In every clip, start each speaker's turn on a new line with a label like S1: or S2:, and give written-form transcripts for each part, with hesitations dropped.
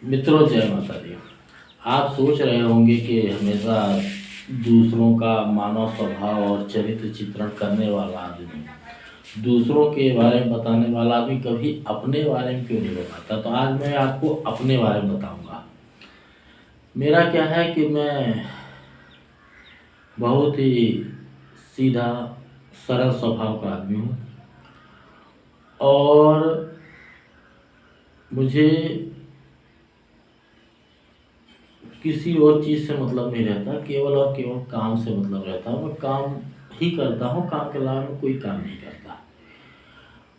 S1: मित्रों, जय माता दी। आप सोच रहे होंगे कि हमेशा दूसरों का मानव स्वभाव और चरित्र चित्रण करने वाला आदमी, दूसरों के बारे में बताने वाला आदमी कभी अपने बारे में क्यों नहीं बताता। तो आज मैं आपको अपने बारे में बताऊंगा। मेरा क्या है कि मैं बहुत ही सीधा सरल स्वभाव का आदमी हूँ और मुझे किसी और चीज़ से मतलब नहीं रहता, केवल और केवल काम से मतलब रहता है। मैं काम ही करता हूँ, काम के अलावा मैं कोई काम नहीं करता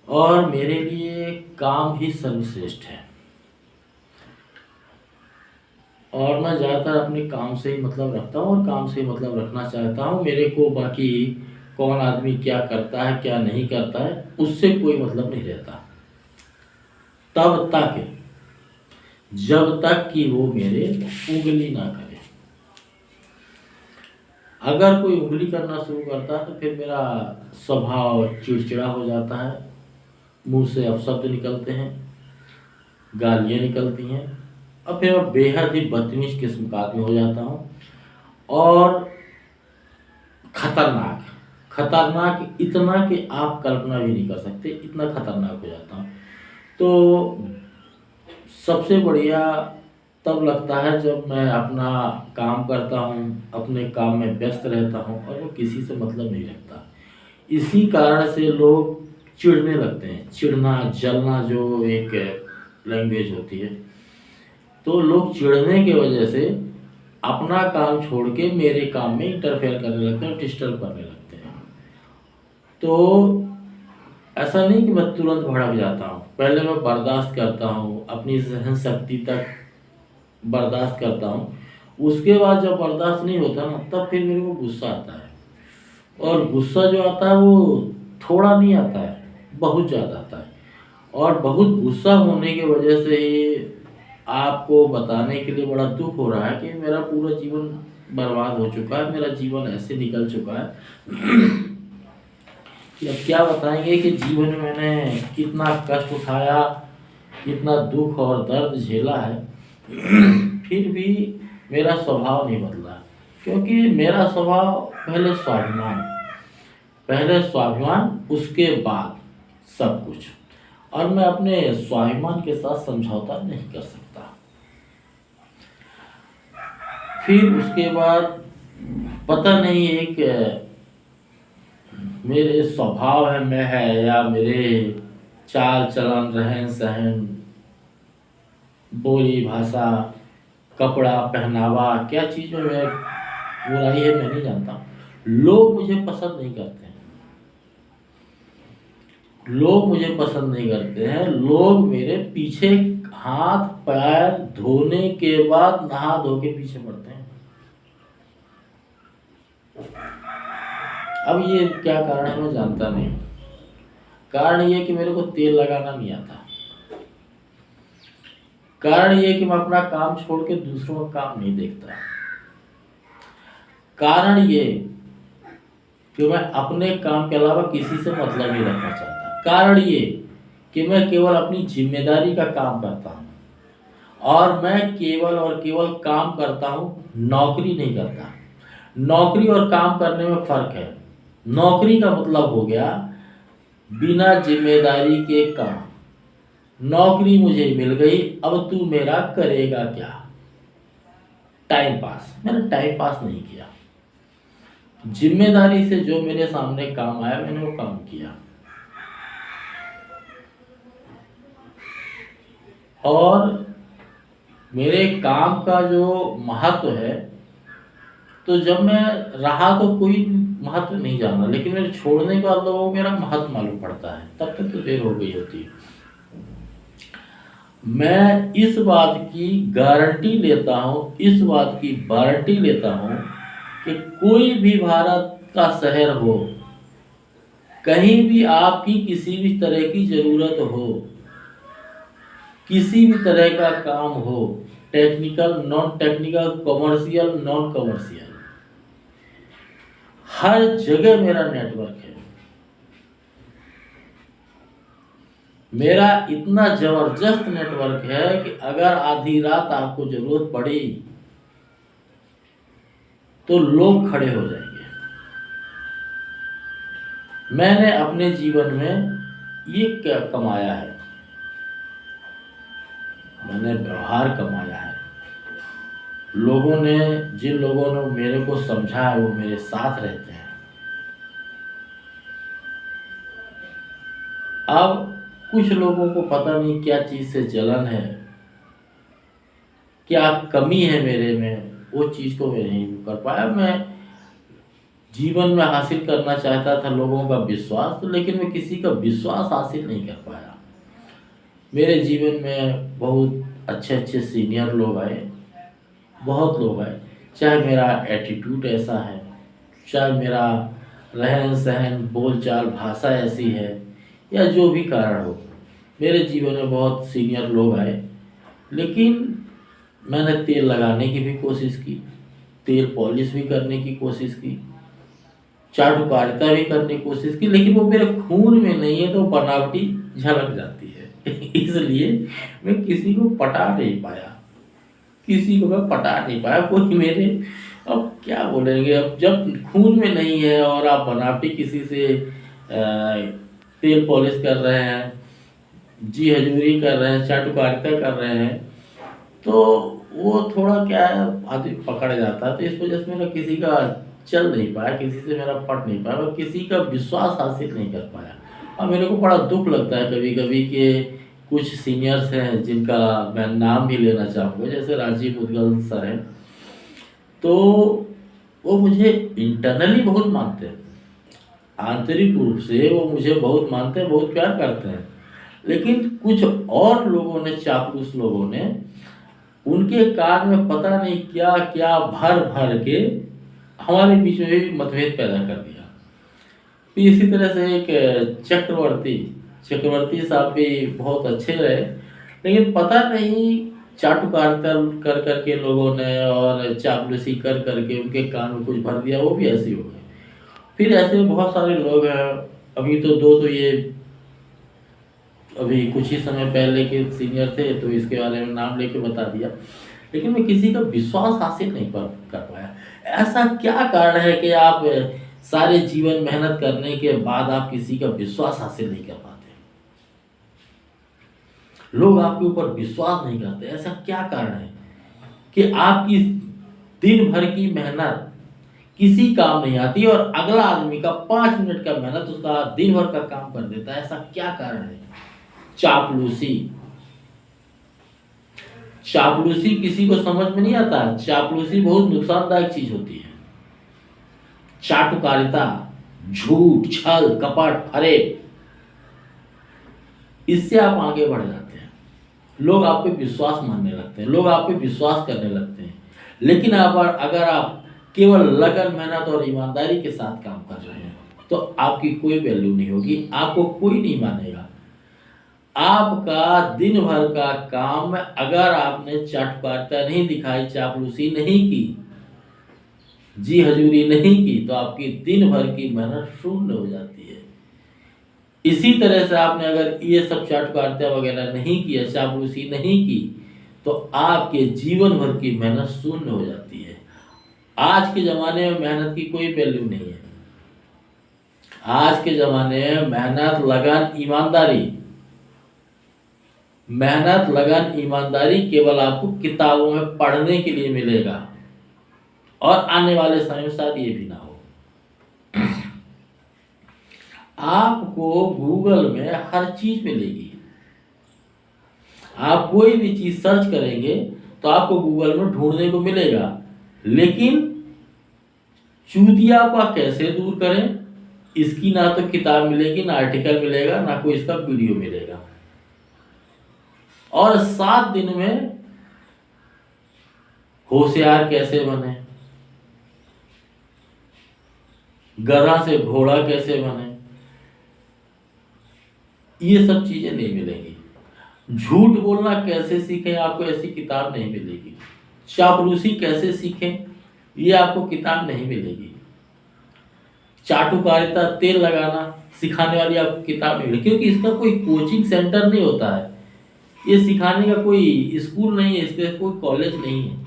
S1: और मेरे लिए काम ही सर्वश्रेष्ठ है। और मैं ज़्यादातर अपने काम से ही मतलब रखता हूँ और काम से ही मतलब रखना चाहता हूँ। मेरे को बाकी कौन आदमी क्या करता है क्या नहीं करता है उससे कोई मतलब नहीं रहता, तब तक जब तक कि वो मेरे उंगली ना करे। अगर कोई उंगली करना शुरू करता है तो फिर मेरा स्वभाव चिड़चिड़ा हो जाता है, मुंह से अपशब्द निकलते हैं, गालियाँ निकलती हैं और फिर मैं बेहद ही बदतमीज किस्म का आदमी हो जाता हूँ। और खतरनाक खतरनाक इतना कि आप कल्पना भी नहीं कर सकते, इतना खतरनाक हो जाता हूँ। तो सबसे बढ़िया तब लगता है जब मैं अपना काम करता हूँ, अपने काम में व्यस्त रहता हूँ और वो किसी से मतलब नहीं रखता। इसी कारण से लोग चिढ़ने लगते हैं। चिढ़ना जलना जो एक लैंग्वेज होती है, तो लोग चिढ़ने की वजह से अपना काम छोड़ के मेरे काम में इंटरफेयर करने लगते हैं, डिस्टर्ब करने लगते हैं। तो ऐसा नहीं कि मैं तुरंत भड़क जाता हूँ, पहले मैं बर्दाश्त करता हूँ, अपनी सहन शक्ति तक बर्दाश्त करता हूँ। उसके बाद जब बर्दाश्त नहीं होता ना, तब फिर मेरे को गुस्सा आता है। और गुस्सा जो आता है वो थोड़ा नहीं आता है, बहुत ज़्यादा आता है। और बहुत गुस्सा होने की वजह से ही आपको बताने के लिए बड़ा दुख हो रहा है कि मेरा पूरा जीवन बर्बाद हो चुका है, मेरा जीवन ऐसे निकल चुका है कि अब क्या बताएंगे कि जीवन में मैंने कितना कष्ट उठाया, कितना दुख और दर्द झेला है। फिर भी मेरा स्वभाव नहीं बदला, क्योंकि मेरा स्वभाव पहले स्वाभिमान उसके बाद सब कुछ। और मैं अपने स्वाभिमान के साथ समझौता नहीं कर सकता। फिर उसके बाद पता नहीं एक मेरे स्वभाव है में है या मेरे चाल चलन रहन सहन बोली भाषा कपड़ा पहनावा क्या चीज़ में मैं बुराई है मैं नहीं जानता। लोग मुझे पसंद नहीं करते हैं, लोग मुझे पसंद नहीं करते हैं। लोग मेरे पीछे हाथ पैर धोने के बाद नहा धो के पीछे पड़ते हैं। अब ये क्या कारण है मैं जानता नहीं। कारण ये कि मेरे को तेल लगाना नहीं आता। कारण ये कि मैं अपना काम छोड़ के दूसरों का काम नहीं देखता। कारण ये कि मैं अपने काम के अलावा किसी से मतलब नहीं रखना चाहता। कारण ये कि मैं केवल अपनी जिम्मेदारी का काम करता हूँ और मैं केवल और केवल काम करता हूँ, नौकरी नहीं करता। नौकरी और काम करने में फर्क है। नौकरी का मतलब हो गया बिना जिम्मेदारी के काम। नौकरी मुझे मिल गई, अब तू मेरा करेगा क्या? Time pass. मैंने टाइम पास नहीं किया, जिम्मेदारी से जो मेरे सामने काम आया मैंने वो काम किया। और मेरे काम का जो महत्व है, तो जब मैं रहा तो कोई महत्व नहीं जाना, लेकिन मेरे छोड़ने के बाद लोगों को मेरा महत्व मालूम पड़ता है, तब तक तो देर हो गई होती है। मैं इस बात की गारंटी लेता हूँ, इस बात की वारंटी लेता हूँ कि कोई भी भारत का शहर हो, कहीं भी आपकी किसी भी तरह की ज़रूरत हो, किसी भी तरह का काम हो, technical non technical commercial non commercial, हर जगह मेरा नेटवर्क है। मेरा इतना जबरदस्त नेटवर्क है कि अगर आधी रात आपको जरूरत पड़ी तो लोग खड़े हो जाएंगे। मैंने अपने जीवन में ये क्या कमाया है, मैंने व्यवहार कमाया है। लोगों ने, जिन लोगों ने मेरे को समझा है वो मेरे साथ रहते हैं। अब कुछ लोगों को पता नहीं क्या चीज़ से जलन है, क्या कमी है मेरे में, वो चीज़ को मैं नहीं कर पाया। मैं जीवन में हासिल करना चाहता था लोगों का विश्वास, तो लेकिन मैं किसी का विश्वास हासिल नहीं कर पाया। मेरे जीवन में बहुत अच्छे अच्छे सीनियर लोग आए, बहुत लोग आए, चाहे मेरा एटीट्यूड ऐसा है, चाहे मेरा रहन सहन बोलचाल भाषा ऐसी है, या जो भी कारण हो, मेरे जीवन में बहुत सीनियर लोग आए। लेकिन मैंने तेल लगाने की भी कोशिश की, तेल पॉलिश भी करने की कोशिश की, चाटुकारिता भी करने की कोशिश की, लेकिन वो मेरे खून में नहीं है, तो बनावटी झलक जाती है। इसलिए मैं किसी को पटा नहीं पाया, किसी को मैं पटा नहीं पाया। कोई मेरे, अब क्या बोलेंगे, अब जब खून में नहीं है और आप बनावटी किसी से तेल पॉलिश कर रहे हैं, जी हजूरी कर रहे हैं, चाटुकारिता कर रहे हैं, तो वो थोड़ा क्या है, आदमी पकड़ जाता है। तो इस वजह से मेरा किसी का चल नहीं पाया, किसी से मेरा पट नहीं पाया, मैं किसी का विश्वास हासिल नहीं कर पाया। और मेरे को बड़ा दुख लगता है कभी कभी कि कुछ सीनियर्स हैं जिनका मैं नाम भी लेना चाहूँगा, जैसे राजीव मुदगल सर हैं, तो वो मुझे इंटरनली बहुत मानते हैं, आंतरिक रूप से वो मुझे बहुत मानते हैं, बहुत प्यार करते हैं। लेकिन कुछ और लोगों ने, चापलूस लोगों ने, उनके कान में पता नहीं क्या क्या भर भर के हमारे बीच में भी मतभेद पैदा कर दिया। फिर इसी तरह से एक चक्रवर्ती साहब भी बहुत अच्छे रहे, लेकिन पता नहीं चाटुकारिता कर करके लोगों ने और चापलूसी कर करके उनके कान में कुछ भर दिया, वो भी ऐसे हो गए। फिर ऐसे बहुत सारे लोग हैं, अभी तो दो तो ये अभी कुछ ही समय पहले के सीनियर थे, तो इसके बारे में नाम लेके बता दिया। लेकिन मैं किसी का विश्वास हासिल नहीं कर पाया। ऐसा क्या कारण है कि आप सारे जीवन मेहनत करने के बाद आप किसी का विश्वास हासिल नहीं कर पाते? लोग आपके ऊपर विश्वास नहीं करते, ऐसा क्या कारण है कि आपकी दिन भर की मेहनत किसी काम नहीं आती और अगला आदमी का 5 मिनट का मेहनत उसका दिन भर का काम कर देता है? ऐसा क्या कारण है? चापलूसी। चापलूसी किसी को समझ में नहीं आता। चापलूसी बहुत नुकसानदायक चीज होती है। चाटुकारिता, झूठ, छल, कपट, फरेब, इससे आप आगे बढ़ जाते हैं। लोग आप पे विश्वास मानने लगते हैं, लोग आप पे विश्वास करने लगते हैं। लेकिन अगर आप केवल लगन, मेहनत और ईमानदारी के साथ काम कर रहे हैं तो आपकी कोई वैल्यू नहीं होगी, आपको कोई नहीं मानेगा। आपका दिन भर का काम, अगर आपने चाटुकारिता नहीं दिखाई, चापलूसी नहीं की, जी हजूरी नहीं की, तो आपकी दिन भर की मेहनत शून्य हो जाती है। इसी तरह से आपने अगर ये सब चाटुकारिता वगैरह नहीं किया, चापलूसी नहीं की, तो आपके जीवन भर की मेहनत शून्य हो जाती है। आज के ज़माने में मेहनत की कोई वैल्यू नहीं है। आज के ज़माने में मेहनत, लगन, ईमानदारी केवल आपको किताबों में पढ़ने के लिए मिलेगा, और आने वाले समय में शायद ये भी ना हो। आपको गूगल में हर चीज मिलेगी। आप कोई भी चीज सर्च करेंगे तो आपको गूगल में ढूंढने को मिलेगा, लेकिन चूतियापा कैसे दूर करें, इसकी ना तो किताब मिलेगी, ना आर्टिकल मिलेगा, ना कोई इसका वीडियो मिलेगा। और 7 दिन में होशियार कैसे बने, गधा से घोड़ा कैसे बने, ये सब चीजें नहीं मिलेंगी। झूठ बोलना कैसे सीखें, आपको ऐसी किताब नहीं मिलेगी। चापलूसी कैसे सीखें, ये आपको किताब नहीं मिलेगी। चाटुकारिता, तेल लगाना सिखाने वाली आपको किताब नहीं मिलेगी, क्योंकि इसका कोई कोचिंग सेंटर नहीं होता है, ये सिखाने का कोई स्कूल नहीं है, इसका कोई कॉलेज नहीं है।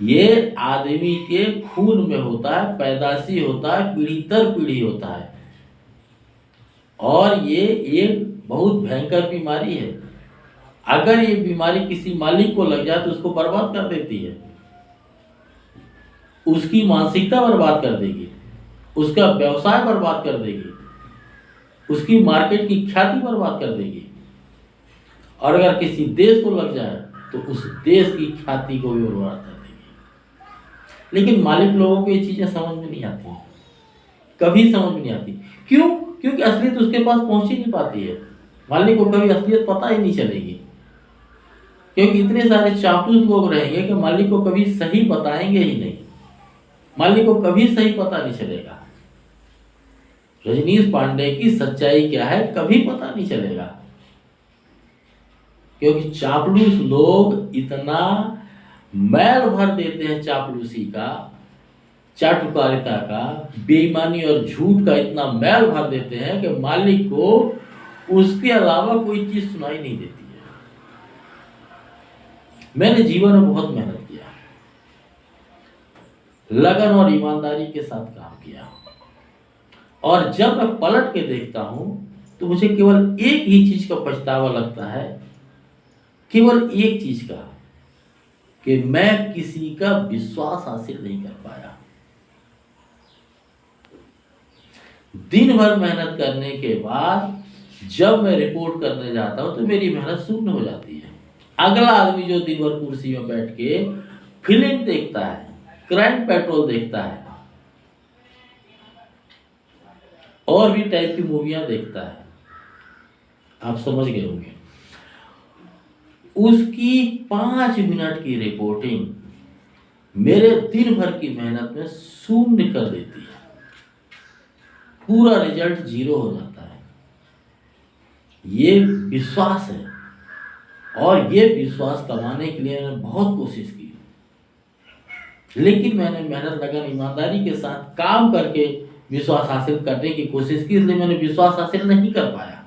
S1: ये आदमी के खून में होता है, पैदाशी होता है, पीढ़ी दर पीढ़ी होता है, और ये एक बहुत भयंकर बीमारी है। अगर ये बीमारी किसी मालिक को लग जाए तो उसको बर्बाद कर देती है, उसकी मानसिकता बर्बाद कर देगी, उसका व्यवसाय बर्बाद कर देगी, उसकी मार्केट की ख्याति बर्बाद कर देगी। और अगर किसी देश को लग जाए तो उस देश की ख्याति को भी बर्बाद कर देगी। लेकिन मालिक लोगों को ये चीजें समझ में नहीं आती, कभी समझ में नहीं आती। क्यों? क्योंकि असलियत उसके पास पहुंच ही नहीं पाती है। मालिक को कभी असलियत पता ही नहीं चलेगी, क्योंकि इतने सारे चापलूस लोग रहेंगे कि मालिक को कभी सही बताएंगे ही नहीं, मालिक को कभी सही पता नहीं चलेगा। रजनीश पांडे की सच्चाई क्या है कभी पता नहीं चलेगा, क्योंकि चापलूस लोग इतना मैल भर देते हैं चापलूसी का, चाटुकारिता का, बेईमानी और झूठ का इतना मैल भर देते हैं कि मालिक को उसके अलावा कोई चीज सुनाई नहीं देती है। मैंने जीवन में बहुत मेहनत किया, लगन और ईमानदारी के साथ काम किया, और जब मैं पलट के देखता हूं तो मुझे केवल एक ही चीज का पछतावा लगता है, केवल एक चीज का, कि मैं किसी का विश्वास हासिल नहीं कर पाया। दिन भर मेहनत करने के बाद जब मैं रिपोर्ट करने जाता हूं तो मेरी मेहनत शून्य हो जाती है। अगला आदमी जो दिन भर कुर्सी में बैठ के फिल्म देखता है, क्राइम पेट्रोल देखता है, और भी टाइप की मूवियां देखता है, आप समझ गए होंगे, उसकी 5 मिनट की रिपोर्टिंग मेरे दिन भर की मेहनत में शून्य कर देती है, पूरा रिजल्ट 0 हो जाता है। ये विश्वास है, और ये विश्वास कमाने के लिए मैंने बहुत कोशिश की, लेकिन मैंने मेहनत, लगन, ईमानदारी के साथ काम करके विश्वास हासिल करने की कोशिश की, इसलिए मैंने विश्वास हासिल नहीं कर पाया।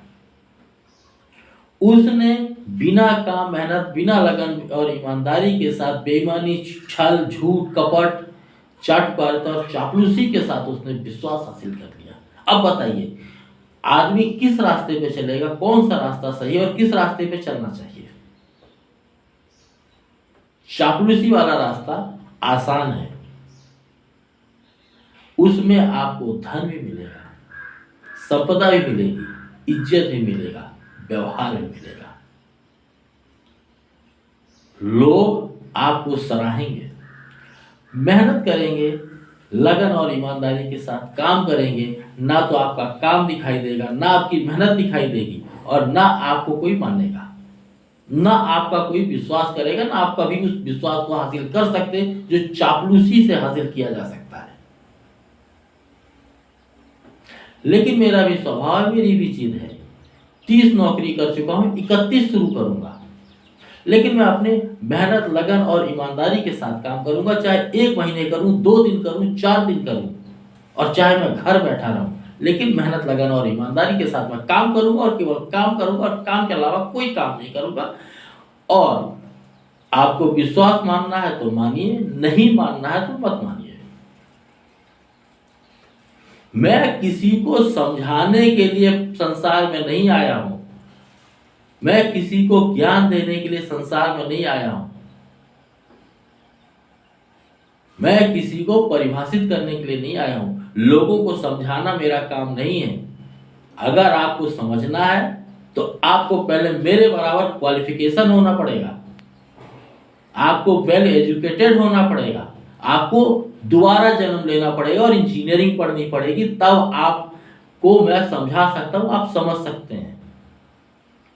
S1: उसने बिना काम, मेहनत, बिना लगन और ईमानदारी के साथ बेईमानी, छल, झूठ, कपट, चाटुकारिता और चापलूसी के साथ उसने विश्वास हासिल कर लिया। अब बताइए, आदमी किस रास्ते पे चलेगा, कौन सा रास्ता सही है और किस रास्ते पे चलना चाहिए? चापलूसी वाला रास्ता आसान है, उसमें आपको धन भी मिलेगा, संपदा भी मिलेगी, इज्जत भी मिलेगा, व्यवहार भी मिलेगा, लोग आपको सराहेंगे। मेहनत करेंगे, लगन और ईमानदारी के साथ काम करेंगे, ना तो आपका काम दिखाई देगा, ना आपकी मेहनत दिखाई देगी, और ना आपको कोई मानेगा, ना आपका कोई विश्वास करेगा, ना आप कभी उस विश्वास को हासिल कर सकते जो चापलूसी से हासिल किया जा सकता है। लेकिन मेरा भी स्वभाव, मेरी भी जिद है, 30 नौकरी कर चुका हूं, 31 शुरू करूंगा, लेकिन मैं अपने मेहनत, लगन और ईमानदारी के साथ काम करूंगा, चाहे 1 महीने करूं, 2 दिन करूं, 4 दिन करूं, और चाहे मैं घर बैठा रहूं, लेकिन मेहनत, लगन और ईमानदारी के साथ मैं काम करूंगा, और केवल काम करूंगा, और काम के अलावा कोई काम नहीं करूंगा। और आपको विश्वास मानना है तो मानिए, नहीं मानना है तो मत मानिए। मैं किसी को समझाने के लिए संसार में नहीं आया हूं, मैं किसी को ज्ञान देने के लिए संसार में नहीं आया हूं, मैं किसी को परिभाषित करने के लिए नहीं आया हूं। लोगों को समझाना मेरा काम नहीं है। अगर आपको समझना है तो आपको पहले मेरे बराबर क्वालिफिकेशन होना पड़ेगा, आपको वेल एजुकेटेड होना पड़ेगा, आपको दोबारा जन्म लेना पड़ेगा और इंजीनियरिंग पढ़नी पड़ेगी, तब आपको मैं समझा सकता हूं, आप समझ सकते हैं,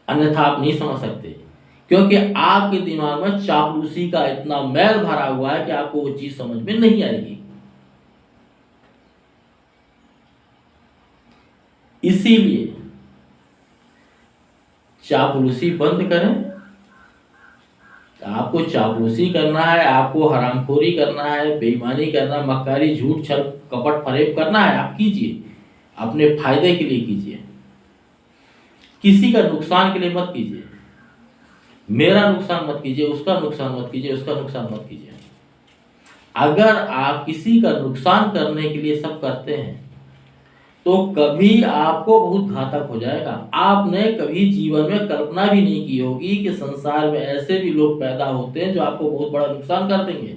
S1: अन्यथा आप नहीं समझ सकते, क्योंकि आपके दिमाग में चापलूसी का इतना मैल भरा हुआ है कि आपको वो चीज समझ में नहीं आएगी। इसीलिए चापलूसी बंद करें। आपको चापलूसी करना है, आपको हरामखोरी करना है, बेईमानी करना, मक्कारी, झूठ, छल, कपट, फरेब करना है, आप कीजिए। अपने फायदे के लिए कीजिए, किसी का नुकसान के लिए मत कीजिए। मेरा नुकसान मत कीजिए, उसका नुकसान मत कीजिए, उसका नुकसान मत कीजिए। अगर आप किसी का नुकसान करने के लिए सब करते हैं तो कभी आपको बहुत घातक हो जाएगा। आपने कभी जीवन में कल्पना भी नहीं की होगी कि संसार में ऐसे भी लोग पैदा होते हैं जो आपको बहुत बड़ा नुकसान कर देंगे।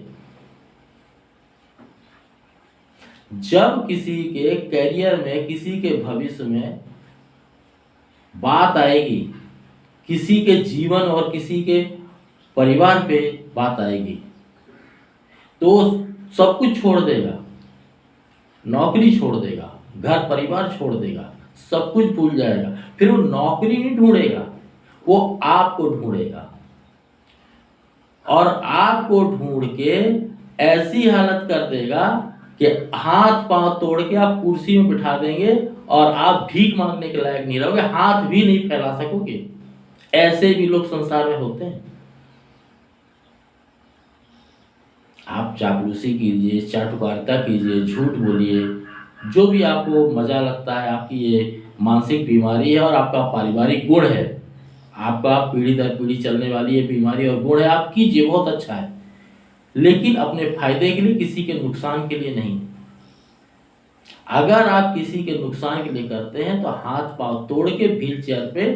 S1: जब किसी के करियर में, किसी के भविष्य में बात आएगी, किसी के जीवन और किसी के परिवार पे बात आएगी, तो सब कुछ छोड़ देगा, नौकरी छोड़ देगा, घर परिवार छोड़ देगा, सब कुछ भूल जाएगा। फिर वो नौकरी नहीं ढूंढेगा, वो आपको ढूंढेगा और आपको ढूंढ के ऐसी हालत कर देगा कि हाथ पांव तोड़ के आप कुर्सी में बिठा देंगे और आप भीख मांगने के लायक नहीं रहोगे, हाथ भी नहीं फैला सकोगे। ऐसे भी लोग संसार में होते हैं। आप चापलूसी कीजिए, चाटुकारिता कीजिए, झूठ बोलिए, जो भी आपको मजा लगता है, आपकी ये मानसिक बीमारी है और आपका पारिवारिक गुण है, आपका पीढ़ी दर पीढ़ी चलने वाली ये बीमारी और गुण है, आप कीजिए, बहुत अच्छा है, लेकिन अपने फायदे के लिए, किसी के नुकसान के लिए नहीं। अगर आप किसी के नुकसान के लिए करते हैं तो हाथ पांव तोड़ के व्हील चेयर पे